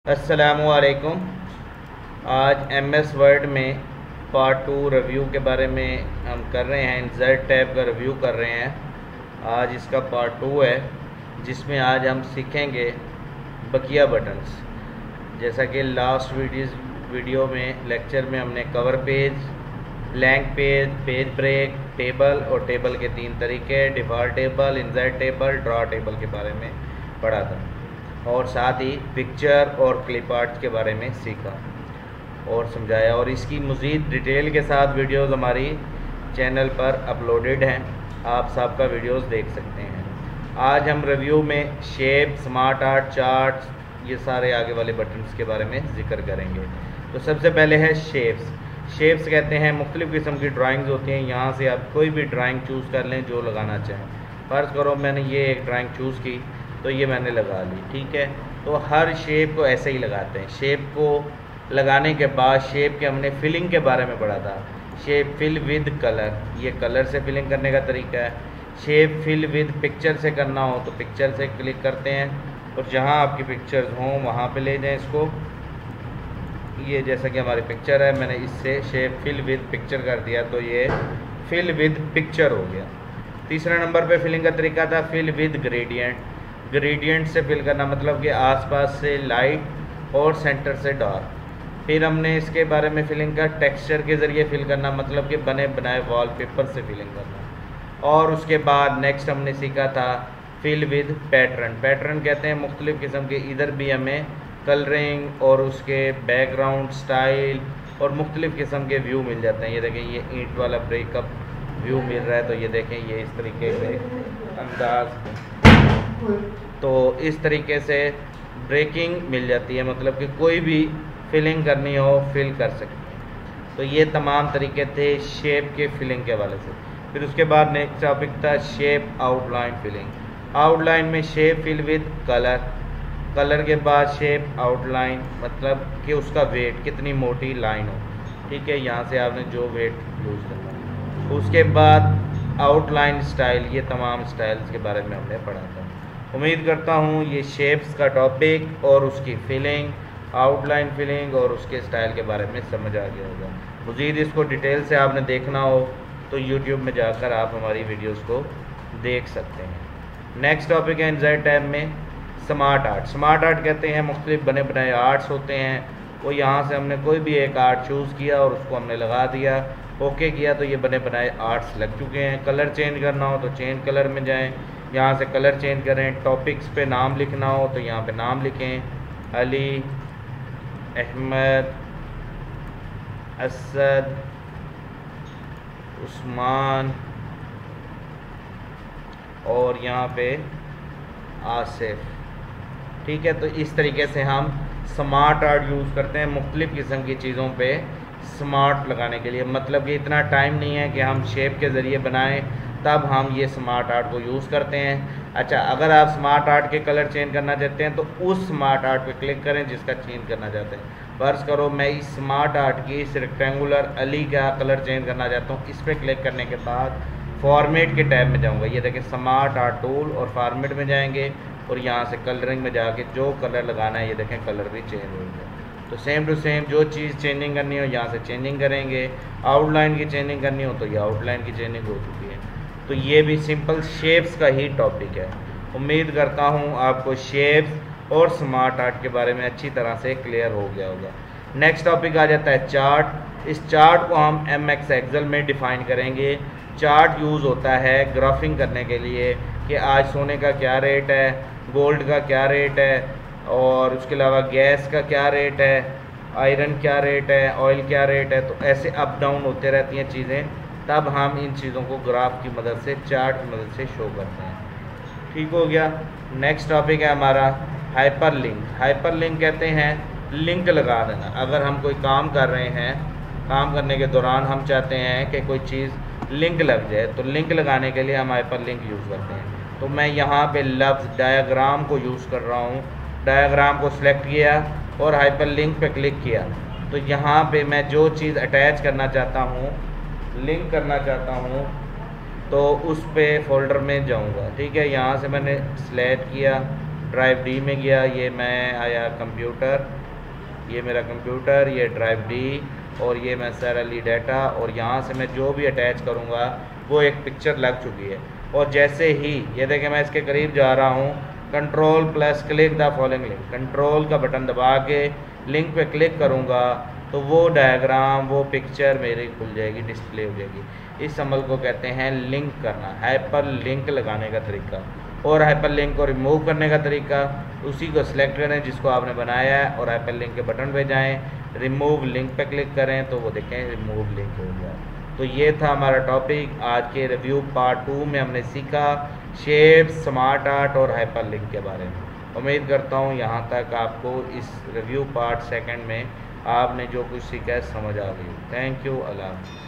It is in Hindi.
अस्सलामुअलैकुम। आज MS वर्ड में पार्ट 2 रिव्यू के बारे में हम कर रहे हैं। इंसर्ट टैब का रिव्यू कर रहे हैं। आज इसका पार्ट 2 है जिसमें आज हम सीखेंगे बकिया बटन्स। जैसा कि लास्ट वीडियो में लेक्चर में हमने cover page, blank page, page break, table और टेबल के 3 तरीके, default table, insert table, draw table के बारे में पढ़ा था और साथ ही पिक्चर और क्लिप आर्ट के बारे में सीखा और समझाया। और इसकी मज़ीद डिटेल के साथ वीडियोस हमारी चैनल पर अपलोडेड हैं, आप सबका वीडियोस देख सकते हैं। आज हम रिव्यू में शेप, स्मार्ट आर्ट, चार्ट्स, ये सारे आगे वाले बटन्स के बारे में ज़िक्र करेंगे। तो सबसे पहले है शेप्स। शेप्स कहते हैं मुख्तलिफ़ किस्म की ड्राइंग्स होती हैं। यहाँ से आप कोई भी ड्राइंग चूज़ कर लें जो लगाना चाहें। फ़र्ज़ करो मैंने ये एक ड्राइंग चूज़ की तो ये मैंने लगा ली, ठीक है। तो हर शेप को ऐसे ही लगाते हैं। शेप को लगाने के बाद शेप के हमने फिलिंग के बारे में पढ़ा था। शेप फिल विद कलर, ये कलर से फिलिंग करने का तरीका है। शेप फिल विद पिक्चर से करना हो तो पिक्चर से क्लिक करते हैं और जहाँ आपकी पिक्चर्स हों वहाँ पे ले जाएं इसको। ये जैसा कि हमारी पिक्चर है, मैंने इससे शेप फिल विद पिक्चर कर दिया तो ये फिल विद पिक्चर हो गया। तीसरा नंबर पे फिलिंग का तरीका था फिल विद ग्रेडियंट। ग्रेडियंट से फिल करना मतलब कि आसपास से लाइट और सेंटर से डार्क। फिर हमने इसके बारे में फिलिंग का टेक्सचर के ज़रिए फिल करना मतलब कि बने बनाए वॉलपेपर से फिलिंग करना। और उसके बाद नेक्स्ट हमने सीखा था फिल विद पैटर्न। पैटर्न कहते हैं मुख्तलिफ़ किस्म के, इधर भी हमें कलरिंग और उसके बैकग्राउंड स्टाइल और मुख्तलिफ़ किस्म के व्यू मिल जाते हैं। ये देखें, ये ईंट वाला ब्रेकअप व्यू मिल रहा है तो ये देखें, ये इस तरीके से अंदाज, तो इस तरीके से ब्रेकिंग मिल जाती है, मतलब कि कोई भी फिलिंग करनी हो फिल कर सकते हैं। तो ये तमाम तरीके थे शेप के फिलिंग के हवाले से। फिर उसके बाद नेक्स्ट टॉपिक था शेप आउटलाइन फिलिंग। आउटलाइन में shape fill with colour, colour के बाद शेप आउटलाइन मतलब कि उसका वेट, कितनी मोटी लाइन हो, ठीक है। यहाँ से आपने जो वेट यूज़ करना। उसके बाद आउटलाइन स्टाइल, ये तमाम स्टाइल्स के बारे में हमने पढ़ा था। उम्मीद करता हूँ ये शेप्स का टॉपिक और उसकी फिलिंग, आउटलाइन फिलिंग और उसके स्टाइल के बारे में समझ आ गया होगा। मज़ीद इसको डिटेल से आपने देखना हो तो यूट्यूब में जाकर आप हमारी वीडियोस को देख सकते हैं। नेक्स्ट टॉपिक है इंसर्ट टैब में स्मार्ट आर्ट। स्मार्ट आर्ट कहते हैं मुख्तलिफ बने बनाए आर्ट्स होते हैं। वो यहाँ से हमने कोई भी एक आर्ट चूज़ किया और उसको हमने लगा दिया, ओके किया तो ये बने बनाए आर्ट्स लग चुके हैं। कलर चेंज करना हो तो चेंज कलर में जाएं, यहाँ से कलर चेंज करें। टॉपिक्स पे नाम लिखना हो तो यहाँ पे नाम लिखें, अली, अहमद, असद, उस्मान और यहाँ पे आसिफ, ठीक है। तो इस तरीके से हम स्मार्ट आर्ट यूज़ करते हैं मुख्तलिफ़ किस्म की चीज़ों पे स्मार्ट लगाने के लिए। मतलब कि इतना टाइम नहीं है कि हम शेप के ज़रिए बनाएं, तब हम ये स्मार्ट आर्ट को यूज़ करते हैं। अच्छा, अगर आप स्मार्ट आर्ट के कलर चेंज करना चाहते हैं तो उस स्मार्ट आर्ट पे क्लिक करें जिसका चेंज करना चाहते हैं। फ़र्ज़ करो मैं इस स्मार्ट आर्ट की इस रेक्टेंगुलर अली का कलर चेंज करना चाहता हूँ। इस पर क्लिक करने के बाद फॉर्मेट के टैब में जाऊँगा, ये देखिए स्मार्ट आर्ट टूल, और फॉर्मेट में जाएंगे और यहाँ से कलरिंग में जाके जो कलर लगाना है ये देखें कलर भी चेंज हो गया। तो सेम टू सेम जो चीज़ चेंजिंग करनी हो यहाँ से चेंजिंग करेंगे। आउटलाइन की चेंजिंग करनी हो तो ये आउटलाइन की चेंजिंग हो चुकी है। तो ये भी सिंपल शेप्स का ही टॉपिक है। उम्मीद करता हूँ आपको शेप्स और स्मार्ट आर्ट के बारे में अच्छी तरह से क्लियर हो गया होगा। नेक्स्ट टॉपिक आ जाता है चार्ट। इस चार्ट को हम MX एक्सेल में डिफ़ाइन करेंगे। चार्ट यूज़ होता है ग्राफिंग करने के लिए कि आज सोने का क्या रेट है, गोल्ड का क्या रेट है और उसके अलावा गैस का क्या रेट है, आयरन क्या रेट है, ऑयल क्या रेट है। तो ऐसे अप डाउन होते रहती हैं चीज़ें, तब हम इन चीज़ों को ग्राफ की मदद से, चार्ट की मदद से शो करते हैं, ठीक हो गया। नेक्स्ट टॉपिक है हमारा हाइपर लिंक। हाइपर लिंक कहते हैं लिंक लगा देना। अगर हम कोई काम कर रहे हैं, काम करने के दौरान हम चाहते हैं कि कोई चीज़ लिंक लग जाए, तो लिंक लगाने के लिए हम हाइपर लिंक यूज़ करते हैं। तो मैं यहाँ पे लफ्ज़ डायग्राम को यूज़ कर रहा हूँ। डायग्राम को सिलेक्ट किया और हाइपर लिंक पे क्लिक किया तो यहाँ पे मैं जो चीज़ अटैच करना चाहता हूँ, लिंक करना चाहता हूँ, तो उस पे फोल्डर में जाऊँगा, ठीक है। यहाँ से मैंने सिलेक्ट किया ड्राइव डी में गया, ये मैं आया कंप्यूटर, ये मेरा कंप्यूटर, ये ड्राइव डी, और ये मैं सारा ली डाटा, और यहाँ से मैं जो भी अटैच करूँगा वो एक पिक्चर लग चुकी है। और जैसे ही ये देखें मैं इसके करीब जा रहा हूँ, control plus click the following link, control का बटन दबा के लिंक पे क्लिक करूँगा तो वो डायग्राम, वो पिक्चर मेरी खुल जाएगी, डिस्प्ले हो जाएगी। इस अमल को कहते हैं लिंक करना, हाइपर लिंक लगाने का तरीका। और हाइपर लिंक को रिमूव करने का तरीका, उसी को सिलेक्ट करें जिसको आपने बनाया है और हाइपर लिंक के बटन पे जाएं, रिमूव लिंक पे क्लिक करें तो वो देखें रिमूव लिंक हो गया। तो ये था हमारा टॉपिक आज के रिव्यू पार्ट 2 में। हमने सीखा शेप, स्मार्ट आर्ट और हाइपर लिंक के बारे में। उम्मीद करता हूँ यहाँ तक आपको इस रिव्यू पार्ट 2 में आपने जो कुछ सीखा है समझ आ गई। थैंक यू, अल्लाह हाफ़िज़।